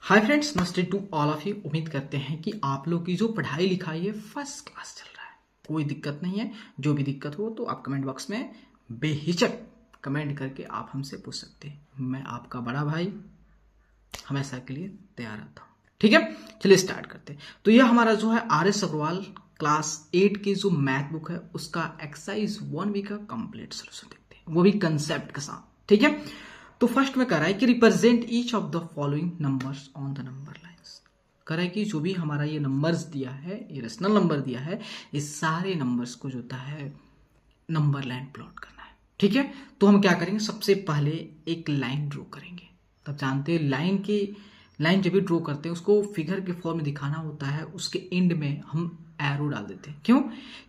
Hi friends, नमस्ते to all of you. उम्मीद करते हैं कि आप लोग की जो पढ़ाई लिखाई है फर्स्ट क्लास चल रहा है, कोई दिक्कत नहीं है। जो भी दिक्कत हो तो आप कमेंट बॉक्स में बेहिचक कमेंट करके आप हमसे पूछ सकते हैं। मैं आपका बड़ा भाई हमेशा के लिए तैयार रहता हूँ। ठीक है, चलिए स्टार्ट करते हैं। तो यह हमारा जो है RS अग्रवाल क्लास 8 की जो मैथ बुक है उसका एक्सरसाइज 1B का कंप्लीट सोल्यूशन देखते हैं, वो भी कंसेप्ट के साथ। ठीक है, तो फर्स्ट में कह रहा है कि represent each of the following numbers on the number lines. कह रहा है कि जो भी हमारा ये नंबर्स दिया है, ये रेशनल नंबर दिया है, इस सारे नंबर्स को जो होता है नंबर लाइन प्लॉट करना है। ठीक है, तो हम क्या करेंगे, सबसे पहले एक लाइन ड्रॉ करेंगे। तब जानते हैं लाइन जब भी ड्रॉ करते हैं उसको फिगर के फॉर्म में दिखाना होता है, उसके एंड में हम एरो डाल देते हैं। क्यों?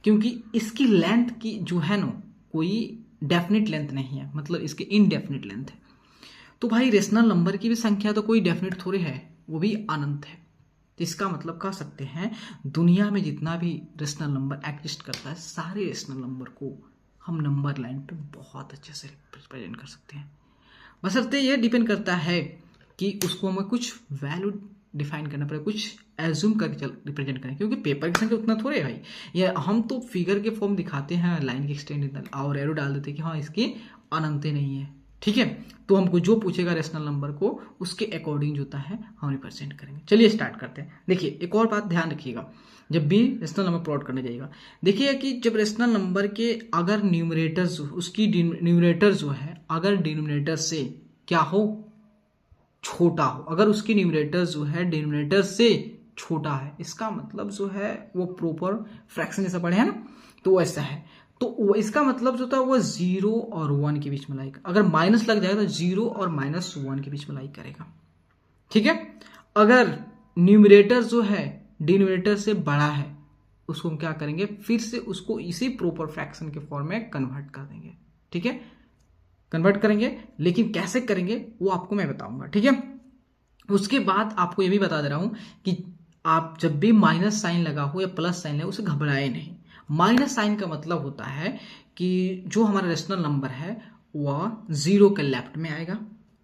क्योंकि इसकी लेंथ की जो है ना, कोई डेफिनेट लेंथ नहीं है, मतलब इसकी इनडेफिनेट लेंथ है। तो भाई रेशनल नंबर की भी संख्या तो कोई डेफिनेट थोड़े है, वो भी अनंत है। तो इसका मतलब कह सकते हैं दुनिया में जितना भी रेशनल नंबर एग्जिस्ट करता है, सारे रेशनल नंबर को हम नंबर लाइन पे बहुत अच्छे से रिप्रेजेंट कर सकते हैं। बशर्ते ये डिपेंड करता है कि उसको हमें कुछ वैल्यू डिफाइन करना पड़ेगा, कुछ एज्यूम करके रिप्रेजेंट करें, क्योंकि पेपर की संख्या उतना थोड़े है भाई। ये हम तो फिगर के फॉर्म दिखाते हैं, लाइन की एक्सटेंड और एरो डाल देते हैं कि हाँ इसकी अनंत नहीं है। ठीक है, तो हमको जो पूछेगा रेशनल नंबर को उसके अकॉर्डिंग जो होता है हम रिप्रेजेंट करेंगे। चलिए स्टार्ट करते हैं। देखिए एक और बात ध्यान रखिएगा, जब भी रेशनल नंबर प्लॉट करने जाइएगा, देखिए कि जब रेशनल नंबर के अगर न्यूमरेटर उसकी न्यूमरेटर जो है अगर डिनोमिनेटर से क्या हो, छोटा हो, अगर उसकी न्यूमरेटर जो है डिनोमिनेटर से छोटा है, इसका मतलब जो है वो प्रॉपर फ्रैक्शन जैसा पढ़े है ना, तो ऐसा है। तो इसका मतलब जो था वो 0 और 1 के बीच में लाई, अगर माइनस लग जाएगा तो 0 और -1 के बीच में लाई करेगा। ठीक है, अगर न्यूमरेटर जो है डिनोमिनेटर से बड़ा है, उसको हम क्या करेंगे, फिर से उसको इसी प्रॉपर फ्रैक्शन के फॉर्म में कन्वर्ट कर देंगे। ठीक है, कन्वर्ट करेंगे, लेकिन कैसे करेंगे वो आपको मैं बताऊंगा। ठीक है, उसके बाद आपको ये भी बता दे रहा हूं कि आप जब भी माइनस साइन लगा हो या प्लस साइन लगा, उसे घबराए नहीं। माइनस साइन का मतलब होता है कि जो हमारा रेशनल नंबर है वह 0 के लेफ्ट में आएगा,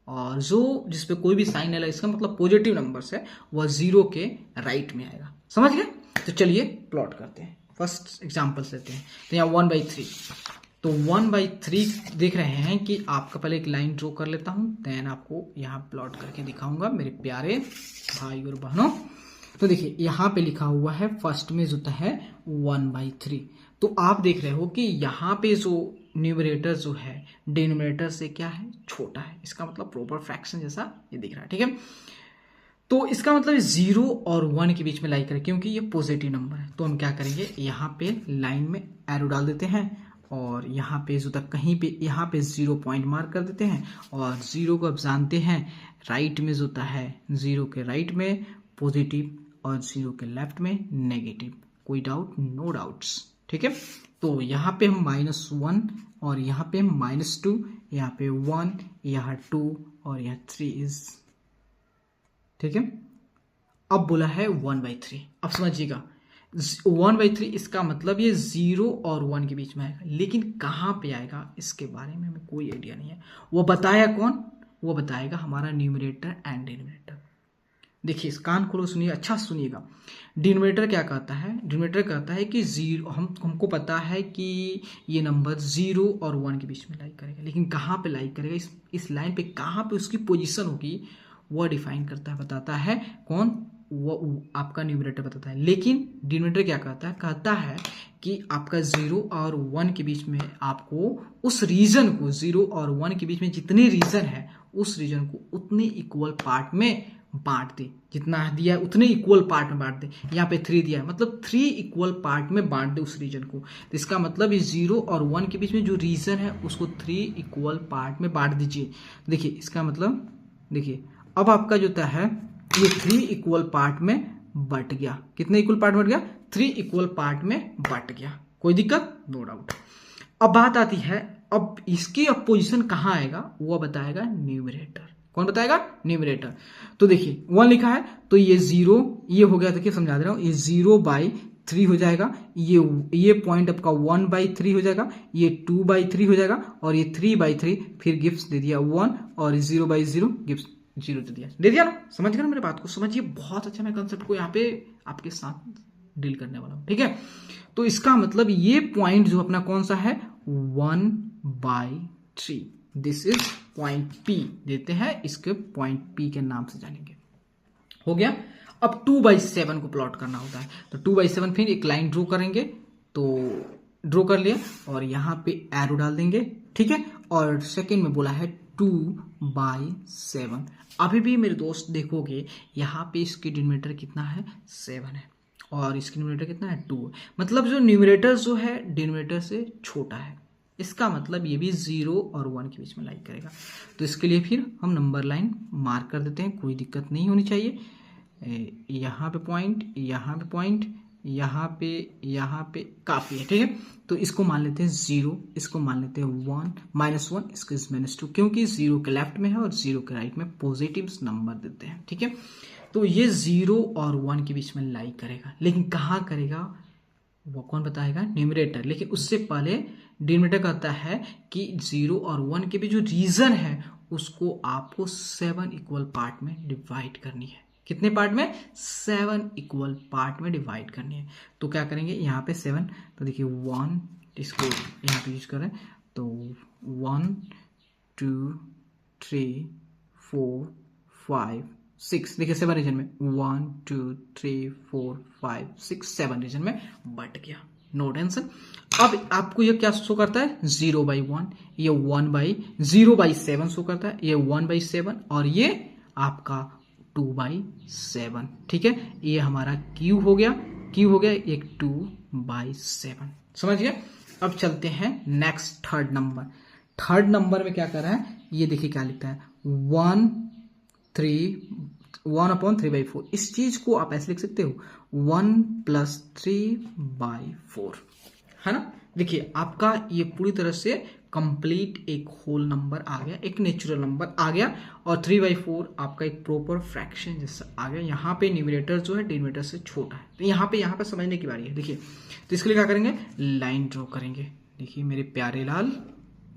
और जो जिसपे कोई भी साइन नहीं लगा, इसका मतलब पॉजिटिव नंबर है, वह 0 के राइट में आएगा। समझ गए? तो चलिए प्लॉट करते हैं। फर्स्ट एग्जाम्पल लेते हैं। तो यहाँ 1/3, तो 1/3 देख रहे हैं कि आपका पहले एक लाइन ड्रॉ कर लेता हूं, देन आपको यहाँ प्लॉट करके दिखाऊंगा मेरे प्यारे भाई और बहनों। तो देखिए यहाँ पे लिखा हुआ है फर्स्ट में जो है 1/3। तो आप देख रहे हो कि यहाँ पे जो न्यूमरेटर जो है डिनोमिनेटर से क्या है, छोटा है। इसका मतलब प्रॉपर फ्रैक्शन जैसा ये दिख रहा है। ठीक है, तो इसका मतलब 0 और 1 के बीच में लाई करें, क्योंकि ये पॉजिटिव नंबर है। तो हम क्या करेंगे, यहाँ पे लाइन में एरो डाल देते हैं, और यहाँ पे जो तक कहीं पे यहाँ पे 0 पॉइंट मार्क कर देते हैं, और 0 को आप जानते हैं राइट में जो होता है, 0 के राइट में पॉजिटिव और 0 के लेफ्ट में नेगेटिव। कोई डाउट? No doubts. ठीक है, तो यहाँ पे हम -1 और यहाँ पे -2, यहाँ पे 1, यहाँ 2 और यहाँ 3 इज। ठीक है, अब बोला है 1/3। अब समझिएगा 1/3 इसका मतलब ये 0 और 1 के बीच में आएगा, लेकिन कहाँ पे आएगा इसके बारे में हमें कोई आइडिया नहीं है। वो बताया कौन? वो बताएगा हमारा न्यूमरेटर एंड डिनोमिनेटर। देखिए कान खोलो, सुनिए, अच्छा सुनिएगा। डिनोमिनेटर क्या कहता है? डिनोमिनेटर कहता है कि 0, हमको पता है कि ये नंबर 0 और 1 के बीच में लाई करेगा, लेकिन कहाँ पे लाई करेगा, इस लाइन पे कहाँ पे उसकी पोजीशन होगी, वह डिफाइन करता है, बताता है कौन? वो आपका न्यूमरेटर बताता है। लेकिन डिनोमिनेटर क्या कहता है कि आपका 0 और 1 के बीच में आपको उस रीजन को, 0 और 1 के बीच में जितने रीजन है उस रीजन को उतने इक्वल पार्ट में बांट दे, जितना दिया है उतने इक्वल पार्ट में बांट दे। यहाँ पे 3 दिया है, मतलब 3 इक्वल पार्ट में बांट दे उस रीजन को। तो इसका मतलब ये 0 और 1 के बीच में जो रीजन है उसको 3 इक्वल पार्ट में बांट दीजिए। देखिए इसका मतलब, देखिए अब आपका जो है ये 3 इक्वल पार्ट में बट गया। कितने इक्वल पार्ट में बट गया? 3 इक्वल पार्ट में बट गया। कोई दिक्कत? No doubt. अब बात आती है, अब इसकी अपोजिशन कहाँ आएगा वो बताएगा न्यूमरेटर। कौन बताएगा? न्यूमरेटर। तो देखिए 1 लिखा है, तो ये 0 ये हो गया। देखिए समझा दे रहा हूं, ये 0/3 हो जाएगा, ये पॉइंट आपका 1/3 हो जाएगा, ये 2/3 हो जाएगा, और ये 3/3 फिर गिफ्ट दे दिया 1, और 0/0 गिफ्ट जीरो दे दिया ना। समझ गए ना मेरे बात को, समझिए बहुत अच्छा मैं कंसेप्ट को यहाँ पे आपके साथ डील करने वाला हूँ, ठीक है। तो इसका मतलब ये पॉइंट जो अपना कौन सा है 1/3, दिस इज पॉइंट P देते हैं, इसके पॉइंट P के नाम से जानेंगे। हो गया। अब 2/7 को प्लॉट करना होता है, तो 2/7 फिर एक लाइन ड्रॉ करेंगे, तो ड्रॉ कर लिया और यहाँ पे एरो डाल देंगे, ठीक है। और सेकंड में बोला है 2/7। अभी भी मेरे दोस्त देखोगे यहाँ पे इसकी डिनोमिनेटर कितना है 7 है और इसकी न्यूमरेटर कितना है 2, मतलब जो न्यूमरेटर जो है डिनोमिनेटर से छोटा है, इसका मतलब ये भी 0 और 1 के बीच में लाई करेगा। तो इसके लिए फिर हम नंबर लाइन मार्क कर देते हैं, कोई दिक्कत नहीं होनी चाहिए। यहाँ पे पॉइंट, यहाँ पे पॉइंट, यहाँ पे काफ़ी है, ठीक है। तो इसको मान लेते हैं 0, इसको मान लेते हैं 1 -1, इसको -2, क्योंकि 0 के लेफ्ट में है और 0 के राइट में पॉजिटिव नंबर देते हैं, ठीक है। तो ये 0 और 1 के बीच में लाई करेगा, लेकिन कहाँ करेगा वो कौन बताएगा, न्यूमरेटर। लेकिन उससे पहले डिनोमिनेटर कहता है कि 0 और 1 के बीच जो रीजन है उसको आपको 7 इक्वल पार्ट में डिवाइड करनी है। कितने पार्ट में, 7 इक्वल पार्ट में डिवाइड करनी है। तो क्या करेंगे यहाँ पे 7, तो देखिए 1, इसको यहाँ पे यूज करें तो 1 2 3 4 5 6, देखिए 7 रीजन में 1 2 3 4 5 6 7 रीजन में बट गया, नो टेंशन। अब आपको ये क्या शो करता है 0/1, ये 0/7 शो करता है, ये 1/7 और ये आपका 2/7, ठीक है। ये हमारा Q हो गया, एक 2/7, समझ गए। अब चलते हैं नेक्स्ट थर्ड नंबर में क्या कर रहा है, ये देखिए क्या लिखता है 1/3/4। इस चीज को आप ऐसे लिख सकते हो 1 + 3/4, है ना। देखिए आपका ये पूरी तरह से कंप्लीट एक होल नंबर आ गया, एक नेचुरल नंबर आ गया, और 3/4 आपका एक प्रॉपर फ्रैक्शन जैसा आ गया। यहाँ पे न्यूमरेटर जो है डिनोमिनेटर से छोटा है, तो यहाँ पे समझने की बारी है। देखिए तो इसके लिए क्या करेंगे, लाइन ड्रॉ करेंगे। देखिए मेरे प्यारे लाल,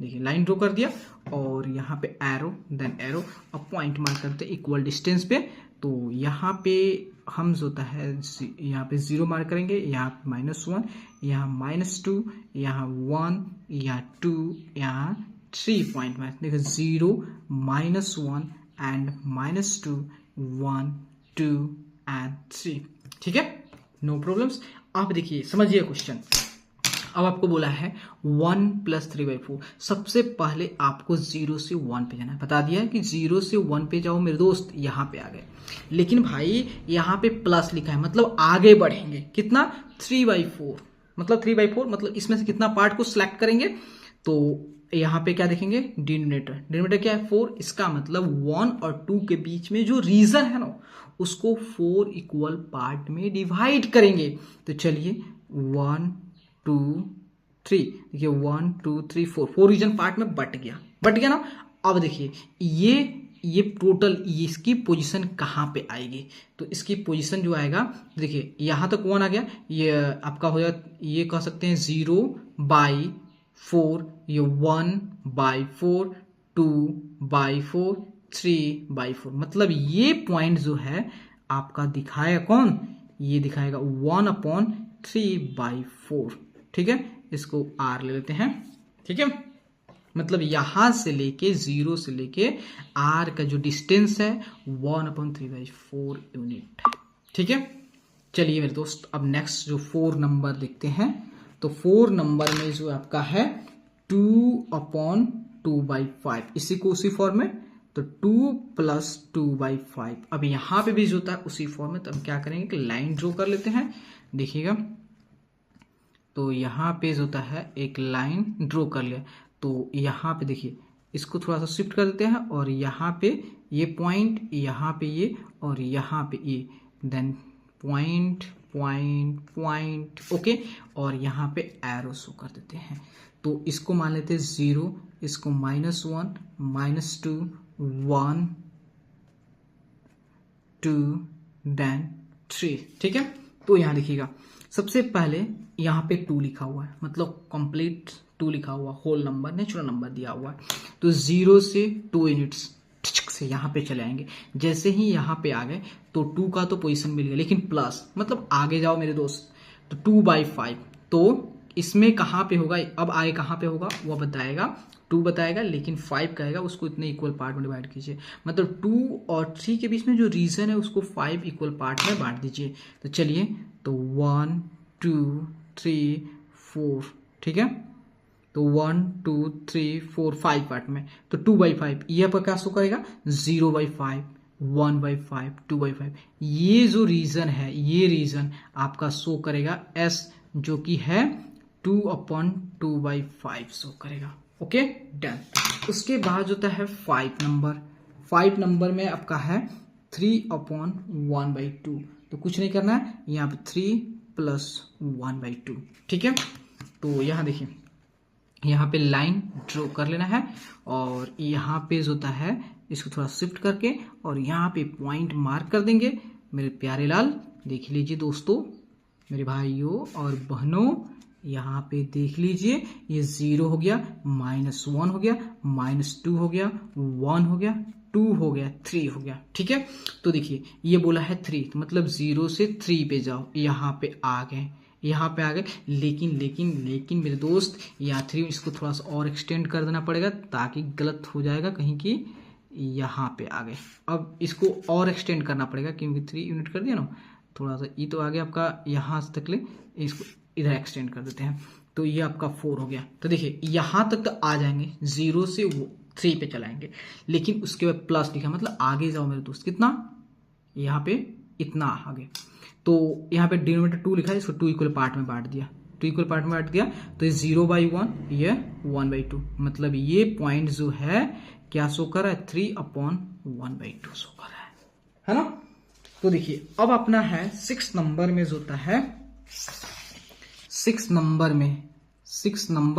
देखिए लाइन ड्रॉ कर दिया और यहाँ पे एरो, देन एरो, अब पॉइंट मार्क करते हैं इक्वल डिस्टेंस पे। तो यहाँ पे हम जो होता है यहाँ पे 0 मार्क करेंगे, यहाँ पे -1, यहाँ -2, यहाँ 1, यहाँ 2, यहाँ 3 पॉइंट मार्क। देखो 0 -1 एंड -2 1 2 एंड 3, ठीक है, नो प्रॉब्लम्स। आप देखिए समझिए क्वेश्चन। अब आपको बोला है 1 + 3/4। सबसे पहले आपको 0 से 1 पे जाना है, बता दिया है कि 0 से 1 पे जाओ मेरे दोस्त, यहाँ पे आ गए। लेकिन भाई यहाँ पे प्लस लिखा है, मतलब आगे बढ़ेंगे कितना 3/4, मतलब 3/4, मतलब इसमें से कितना पार्ट को सिलेक्ट करेंगे। तो यहाँ पे क्या देखेंगे, डिनोमिनेटर क्या है 4, इसका मतलब 1 और 2 के बीच में जो रीजन है ना उसको 4 इक्वल पार्ट में डिवाइड करेंगे। तो चलिए 1 2 3, देखिए 1 2 3 4 रीजन पार्ट में बट गया ना। अब देखिए ये टोटल इसकी पोजीशन कहाँ पे आएगी, तो इसकी पोजीशन जो आएगा, देखिए यहाँ तक 1 आ गया, ये आपका हो जाएगा, ये कह सकते हैं 0/4, ये 1/4, 2/4, 3/4, मतलब ये पॉइंट जो है आपका दिखाएगा कौन, ये दिखाएगा 1/3/4, ठीक है। इसको R ले लेते हैं, ठीक है। मतलब यहां से लेके 0 से लेके R का जो डिस्टेंस है 1/3/4 यूनिट, ठीक है। चलिए मेरे दोस्त अब नेक्स्ट जो 4 नंबर देखते हैं। तो 4 नंबर में जो आपका है 2/2/5, इसी को उसी फॉर्म में, तो 2 + 2/5। अब यहाँ पे भी जो होता है उसी फॉर्म में, तो हम क्या करेंगे कि लाइन ड्रॉ कर लेते हैं। देखिएगा तो यहाँ पे जो होता है एक लाइन ड्रॉ कर लिया, तो यहाँ पे देखिए इसको थोड़ा सा शिफ्ट कर देते हैं, और यहाँ पे ये पॉइंट, यहाँ पे ये, और यहाँ पे ये, then point point point, okay, और यहाँ पे एरो शो कर देते हैं। तो इसको मान लेते हैं 0, इसको -1 -2 1 2 देन 3, ठीक है। तो यहाँ देखिएगा सबसे पहले यहाँ पे 2 लिखा हुआ है, मतलब कंप्लीट 2 लिखा हुआ, होल नंबर नेचुरल नंबर दिया हुआ है। तो 0 से 2 यूनिट्स से यहाँ पे चले आएंगे। जैसे ही यहाँ पे आ गए तो 2 का तो पोजीशन मिल गया, लेकिन प्लस मतलब आगे जाओ मेरे दोस्त, तो 2/5 तो इसमें कहाँ पे होगा, अब आगे कहाँ पे होगा वो बताएगा, 2 बताएगा, लेकिन 5 कहेगा, उसको इतने इक्वल पार्ट में डिवाइड कीजिए। मतलब 2 और 3 के बीच में जो रीजन है उसको 5 इक्वल पार्ट में बांट दीजिए। तो चलिए, तो 1 2 3 4, ठीक है, तो 1 2 3 4 5 पार्ट में, तो 2/5 ये आपका क्या शो करेगा, 0/5 1/5 2/5। ये जो रीजन है, ये रीजन आपका शो करेगा S, जो कि है 2/2/5 शो करेगा। Okay, done. उसके बाद होता है 5 नंबर। 5 नंबर में आपका है 3/1/2, तो कुछ नहीं करना है, यहाँ पे 3 + 1/2, ठीक है। तो यहाँ देखिए, यहाँ पे लाइन ड्रॉ कर लेना है, और यहाँ पे जो होता है इसको थोड़ा शिफ्ट करके और यहाँ पे पॉइंट मार्क कर देंगे। मेरे प्यारे लाल देख लीजिए दोस्तों, मेरे भाइयों और बहनों, यहाँ पे देख लीजिए, ये 0 हो गया, -1 हो गया, -2 हो गया, 1 हो गया, 2 हो गया, 3 हो गया, ठीक है। तो देखिए ये बोला है 3, तो मतलब 0 से 3 पे जाओ, यहाँ पे आ गए, यहाँ पे आ गए, लेकिन लेकिन लेकिन मेरे दोस्त यहाँ 3, इसको थोड़ा सा और एक्सटेंड कर देना पड़ेगा, ताकि गलत हो जाएगा कहीं की, यहाँ पे आ गए। अब इसको और एक्सटेंड करना पड़ेगा, क्योंकि 3 यूनिट कर दिया ना, थोड़ा सा ये तो आ गया आपका यहाँ तक, ले इसको इधर एक्सटेंड कर देते हैं, तो ये आपका 4 हो गया। तो देखिए यहाँ तक तो आ जाएंगे, 0 से 3 पे चलाएंगे, लेकिन उसके बाद प्लस लिखा, मतलब आगे जाओ मेरे दोस्त, कितना, यहाँ पे इतना आगे। तो यहाँ पे डिनोमिनेटर 2 लिखा है, इसको 2 इक्वल पार्ट में बांट दिया, 2 इक्वल पार्ट में बांट दिया, तो ये 0/1, ये 1/2, मतलब ये पॉइंट जो है क्या शो कर रहा है, 3/1/2 शो कर रहा है ना। तो देखिए अब अपना है 6 नंबर में जो होता है, 6 नंबर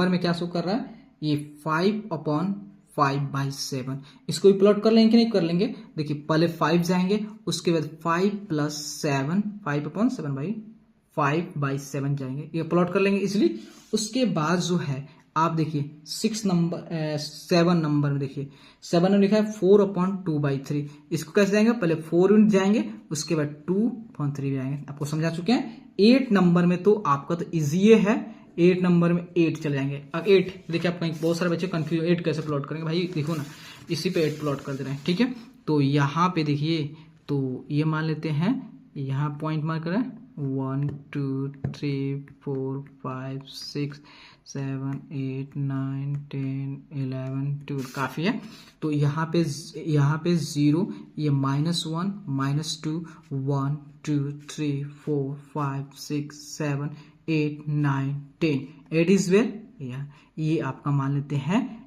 में क्या शो कर रहा है, ये 5/5/7। इसको भी प्लॉट कर लेंगे कि नहीं कर लेंगे, देखिए पहले 5 जाएंगे, उसके बाद 5 + 7, 5/7 जाएंगे, ये प्लॉट कर लेंगे इसलिए। उसके बाद जो है आप देखिए 7 नंबर में, देखिए 7 में लिखा है 4/2/3। इसको कैसे जाएंगे, पहले 4 यूनिट जाएंगे, उसके बाद 2/3 जाएंगे, आपको समझा चुके हैं। 8 नंबर में तो आपका तो इजी है, 8 नंबर में 8 चले जाएंगे। अब 8 देखिए, आप कहीं बहुत सारे बच्चे कंफ्यूज, 8 कैसे प्लॉट करेंगे भाई, देखो ना इसी पे 8 प्लॉट कर दे रहे हैं, ठीक है। तो यहाँ पे देखिए, तो ये मान लेते हैं, यहाँ पॉइंट मार्क करें, 1 2 3 4 5 6 7 8 9 10 11 12 काफी है। तो यहाँ पे 0, ये -1 -2 1 2 3 4 5 6 7 8 9 10, 8 इज वेयर, ये आपका मान लेते हैं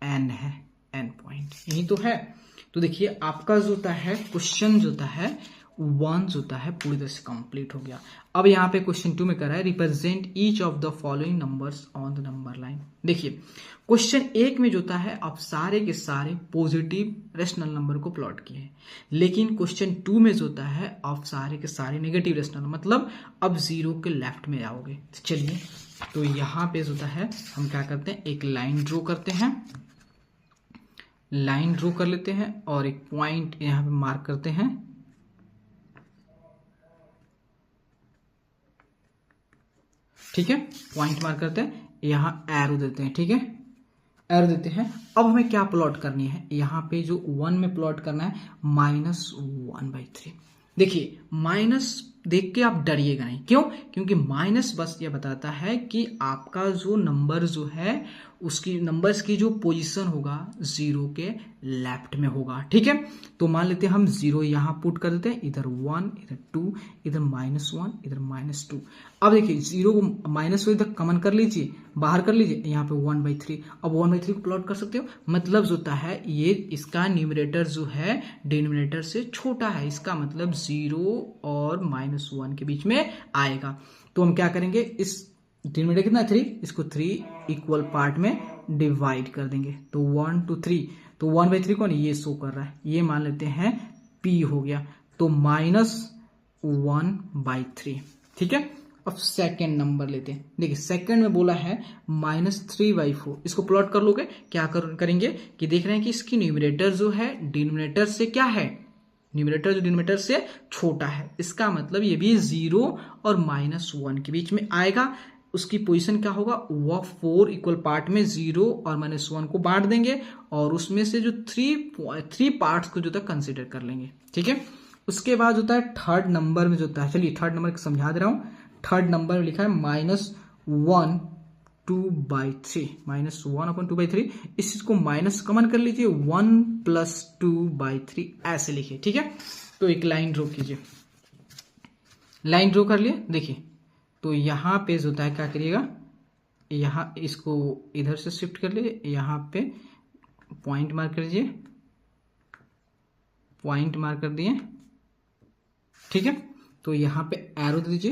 n है, n पॉइंट यही तो है। तो देखिए आपका जो होता है क्वेश्चन जो होता है 1 जो होता है पूरी तरह से कंप्लीट हो गया। अब यहाँ पे क्वेश्चन 2 में कर रहा है, represent each of the following numbers on the number line. देखिए क्वेश्चन 1 में जो होता है आप सारे के सारे पॉजिटिव रेशनल नंबर को प्लॉट किए हैं, लेकिन क्वेश्चन 2 में जो होता है आप सारे के सारे नेगेटिव रेशनल, मतलब अब 0 के लेफ्ट में आओगे। तो चलिए, तो यहाँ पे जो होता है हम क्या करते हैं, एक लाइन ड्रॉ करते हैं, लाइन ड्रॉ कर लेते हैं और एक पॉइंट यहाँ पे मार्क करते हैं, ठीक है, पॉइंट मार्क करते हैं, यहाँ एरो देते हैं, ठीक है, एरो देते हैं। अब हमें क्या प्लॉट करनी है, यहाँ पे जो 1 में प्लॉट करना है -1/3। देखिए माइनस देख के आप डरिएगा नहीं, क्यों, क्योंकि माइनस बस ये बताता है कि आपका जो नंबर जो है उसकी नंबर्स की जो पोजीशन होगा 0 के लेफ्ट में होगा, ठीक है। तो मान लेते हैं हम 0 यहाँ पुट कर देते हैं, इधर 1 इधर 2 इधर -1 इधर -2। अब देखिए 0 को -1 इधर कॉमन कर लीजिए, बाहर कर लीजिए, यहाँ पे 1/3। अब 1/3 को प्लॉट कर सकते हो, मतलब जो होता है ये इसका न्यूमरेटर जो है डिनोमिनेटर से छोटा है, इसका मतलब 0 और -1 के बीच में आएगा। तो हम क्या करेंगे, इस डिनोमिनेटर कितना 3, इसको 3 इक्वल पार्ट में डिवाइड कर देंगे, तो 1 2 3, तो 1/3 कौन ये शो कर रहा है, ये मान लेते हैं p हो गया, तो -1/3, ठीक है। अब सेकंड नंबर लेते हैं। देखिए सेकंड में बोला है -3/4। इसको प्लॉट कर लोगे, क्या करेंगे कि देख रहे हैं कि इसकी न्यूमरेटर जो है डिनोमिनेटर से क्या है, न्यूमरेटर जो डिनोमिनेटर से छोटा है, इसका मतलब ये भी 0 और -1 के बीच में आएगा। उसकी पोजीशन क्या होगा, वह 4 इक्वल पार्ट में 0 और -1 को बांट देंगे और उसमें से जो 3 पार्ट्स को जो था कंसिडर कर लेंगे। ठीक है, उसके बाद होता है थर्ड नंबर में जो होता है, चलिए थर्ड नंबर समझा दे रहा हूं। थर्ड नंबर में लिखा है -1/2/3, -1/2/3। इस चीज को माइनस कॉमन कर लीजिए, 1 + 2/3 ऐसे लिखिए। ठीक है, तो एक लाइन ड्रॉ कीजिए, लाइन ड्रॉ कर लिए। देखिए तो यहां पे जो होता है क्या करिएगा, यहां इसको इधर से शिफ्ट कर लीजिए, यहां पे पॉइंट मार्क कर दीजिए, पॉइंट मार्क कर दिए। ठीक है, तो यहां पे एरो दे दीजिए,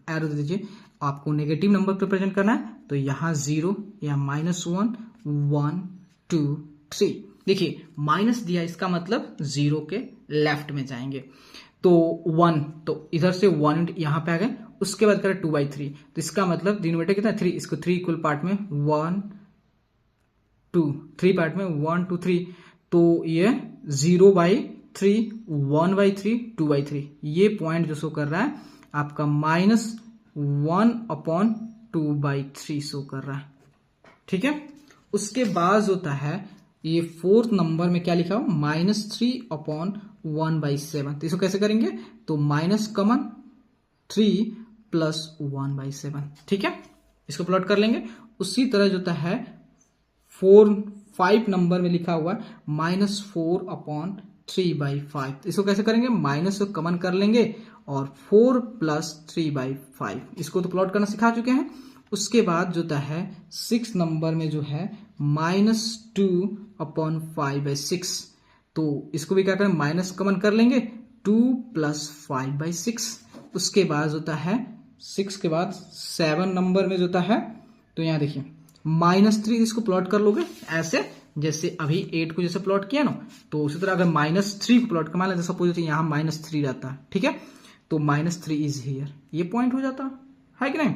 एरो दे दीजिए। आपको नेगेटिव नंबर पे प्रेजेंट करना है तो यहाँ 0, यहाँ -1, 1, 2, 3। देखिए माइनस दिया, इसका मतलब 0 के लेफ्ट में जाएंगे तो 1, तो इधर से 1 यहाँ पे आ गए। उसके बाद करें 2/3, तो इसका मतलब डिनोमिनेटर कितना 3, इसको 3 इक्वल पार्ट में 1 2, 3 पार्ट में 1 2 3, तो ये 0/3, 1/3, 2/3, ये पॉइंट जो शो कर रहा है आपका -1/2/3 शो कर रहा है। ठीक है, उसके बाद होता है ये फोर्थ नंबर में क्या लिखा हो, -3/1/7। तो इसको कैसे करेंगे, तो माइनस कॉमन 3 + 1/7। ठीक है, इसको प्लॉट कर लेंगे। उसी तरह जो होता है 5 नंबर में लिखा हुआ -4/3/5। इसको कैसे करेंगे, माइनस को कॉमन कर लेंगे और 4 + 3/5, इसको तो प्लॉट करना सिखा चुके हैं। उसके बाद जो होता है 6 नंबर में जो है -2/5/6। तो इसको भी क्या करें, माइनस कॉमन कर लेंगे, 2 + 5/6। उसके बाद होता है 6 के बाद 7 नंबर में जो होता है, तो यहाँ देखिए -3, इसको प्लॉट कर लोगे ऐसे जैसे अभी 8 को जैसे प्लॉट किया ना, तो उसी तरह अगर -3 को प्लॉट करना है, सपोज यहाँ -3 रहता है। ठीक है, तो -3 इज हियर, ये पॉइंट हो जाता है कि नहीं।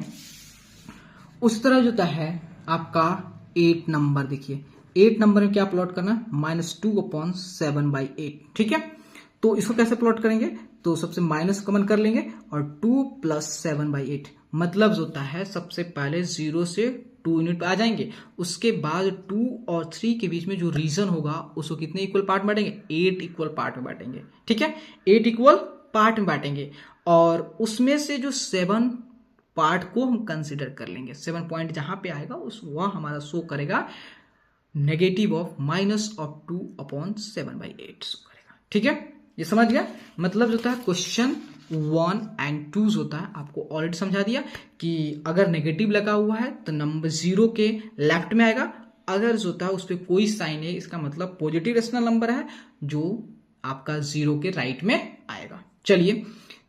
उस तरह जो होता है आपका 8 नंबर, देखिए 8 नंबर में क्या प्लॉट करना है, -2/7/8। ठीक है, तो इसको कैसे प्लॉट करेंगे, तो सबसे माइनस कॉमन कर लेंगे और 2 + 7/8, मतलब जो होता है सबसे पहले 0 से 2 यूनिट पे आ जाएंगे। उसके बाद 2 और 3 के बीच में जो रीजन होगा उसको कितने इक्वल पार्ट बांटेंगे, 8 इक्वल पार्ट में बांटेंगे। ठीक है, 8 इक्वल पार्ट में बांटेंगे और उसमें से जो 7 पार्ट को हम कंसिडर कर लेंगे। 7 पॉइंट जहां पे आएगा उस वह हमारा शो करेगा -2/7/8 शो करेगा। ठीक है, ये समझ गया। मतलब जो होता है क्वेश्चन 1 और 2 होता है, आपको ऑलरेडी समझा दिया कि अगर नेगेटिव लगा हुआ है तो नंबर 0 के लेफ्ट में आएगा, अगर जो होता है उस पर कोई साइन है इसका मतलब पॉजिटिव रेशनल नंबर है जो आपका 0 के राइट में आएगा। चलिए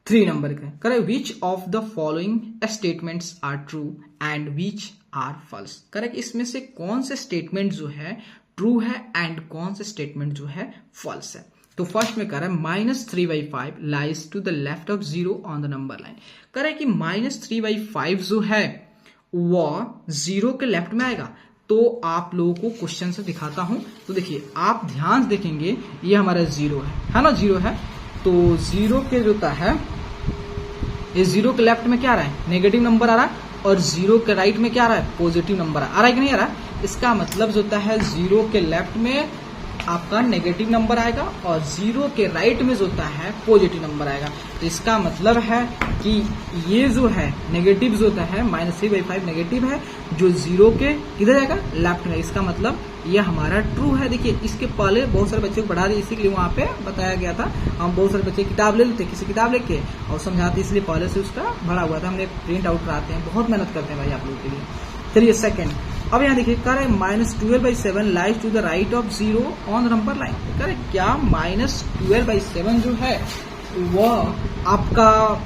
3 नंबर का करें, which of the following statements are true and which are false. Correct, इसमें से कौन से स्टेटमेंट जो है ट्रू है एंड कौन से स्टेटमेंट जो है फॉल्स है। तो फर्स्ट में कह रहा है -3/5 lies to the left of 0 on the number line. कह रहा है कि -3/5 जो है वह 0 के लेफ्ट में आएगा। तो आप लोगों को क्वेश्चन से दिखाता हूं, तो देखिए आप ध्यान से देखेंगे ये हमारा 0 है ना, 0 है। तो 0 के जो होता है ये 0 के लेफ्ट में क्या आ रहा है, नेगेटिव नंबर आ रहा है और 0 के राइट में क्या आ रहा है, पॉजिटिव नंबर आ रहा है कि नहीं आ रहा है। इसका मतलब जो होता है 0 के लेफ्ट में आपका नेगेटिव नंबर आएगा और 0 के राइट में जो होता है पॉजिटिव नंबर आएगा। तो इसका मतलब है कि ये जो है नेगेटिव जो होता है -3/5 नेगेटिव है, जो 0 के किधर जाएगा, लेफ्ट में। इसका मतलब ये हमारा ट्रू है। देखिए इसके पहले बहुत सारे बच्चे को पढ़ा दिए, इसी के लिए वहाँ पे बताया गया था। हम बहुत सारे बच्चे किताब ले लेते, किसी किताब लेके और समझाते, इसलिए पहले से उसका भरा हुआ था। हमने प्रिंट आउट कराते हैं, बहुत मेहनत करते हैं भाई आप लोगों के लिए। चलिए सेकंड, अब यहाँ देखिए कह रहे -12/7 lies to the right of 0 on number line. कह रहे क्या -12/7 जो है वह आपका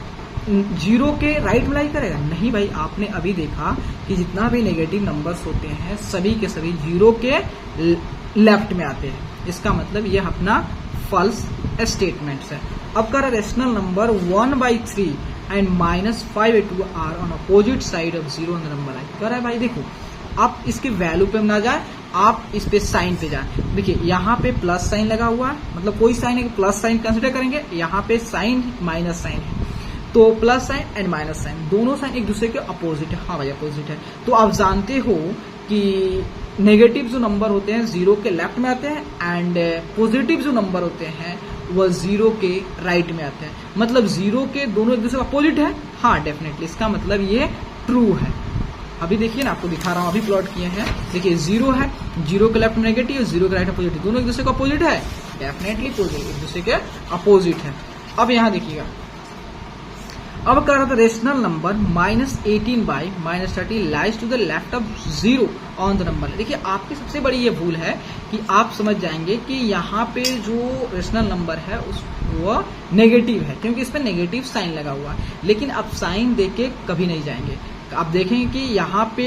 0 के राइट में लाई करेगा? नहीं भाई, आपने अभी देखा कि जितना भी नेगेटिव नंबर्स होते हैं सभी के सभी 0 के लेफ्ट में आते हैं। इसका मतलब ये अपना फॉल्स स्टेटमेंट्स है। अब कह रहा rational number 1/3 and -582 are on opposite side of 0 on the number line। कह रहा है भाई देखो, आप इसके वैल्यू पे ना जाए, आप इस पे साइन पे जाए। देखिए यहाँ पे प्लस साइन लगा हुआ है, मतलब कोई साइन है प्लस साइन कंसिडर करेंगे, यहाँ पे साइन माइनस साइन है, तो plus sign and minus sign दोनों साइन एक दूसरे के अपोजिट है। हाँ भाई अपोजिट है। तो आप जानते हो कि नेगेटिव जो नंबर होते हैं जीरो के लेफ्ट में आते हैं एंड पॉजिटिव जो नंबर होते हैं वह जीरो के राइट में आते हैं। मतलब जीरो के दोनों एक दूसरे का अपोजिट है। हाँ डेफिनेटली, इसका मतलब ये ट्रू है। अभी देखिए ना, आपको दिखा रहा हूं, अभी प्लॉट किए हैं। देखिए जीरो है, जीरो के लेफ्ट में नेगेटिव, जीरो के राइट में पॉजिटिव, दोनों एक दूसरे का अपोजिट है। डेफिनेटली पॉजिटिव, एक दूसरे के अपोजिट है। अब यहां देखिएगा, अब कह रहा था rational number -18 by -30 lies to the left of 0 on the number. देखिए आपकी सबसे बड़ी ये भूल है कि आप समझ जाएंगे कि यहाँ पे जो रेशनल नंबर है वो नेगेटिव है, क्योंकि इस पे नेगेटिव साइन लगा हुआ है। लेकिन आप साइन देके कभी नहीं जाएंगे। आप देखेंगे कि यहाँ पे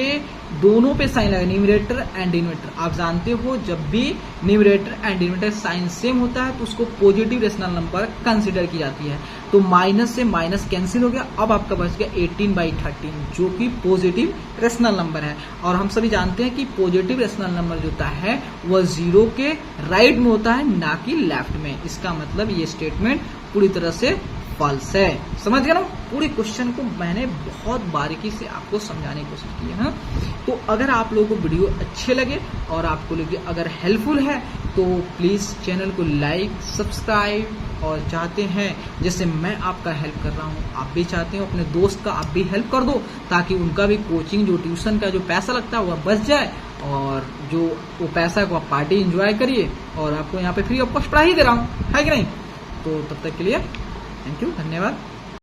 दोनों पे साइन लगा, न्यूमरेटर एंड डिनोमिनेटर। आप जानते हो जब भी numerator and denominator sign same होता है तो उसको पॉजिटिव रेशनल नंबर कंसीडर की जाती है। तो माइनस से माइनस कैंसिल हो गया, अब आपका बच गया 18/13 जो कि पॉजिटिव रेशनल नंबर है। और हम सभी जानते हैं कि पॉजिटिव रेशनल नंबर जो होता है वह जीरो के राइट में होता है, ना कि लेफ्ट में। इसका मतलब ये स्टेटमेंट पूरी तरह से फॉल्स है। समझ गया ना? पूरे क्वेश्चन को मैंने बहुत बारीकी से आपको समझाने की कोशिश की है। तो अगर आप लोगों को वीडियो अच्छे लगे और आपको लगे अगर हेल्पफुल है तो प्लीज चैनल को लाइक सब्सक्राइब, और चाहते हैं जैसे मैं आपका हेल्प कर रहा हूँ आप भी चाहते हो अपने दोस्त का आप भी हेल्प कर दो, ताकि उनका भी कोचिंग जो ट्यूशन का जो पैसा लगता है वह बच जाए, और जो वो पैसा को आप पार्टी एंजॉय करिए। और आपको यहाँ पे फ्री ऑफ कॉस्ट पढ़ाई दे रहा हूँ, है कि नहीं? तो तब तक के लिए थैंक यू, धन्यवाद।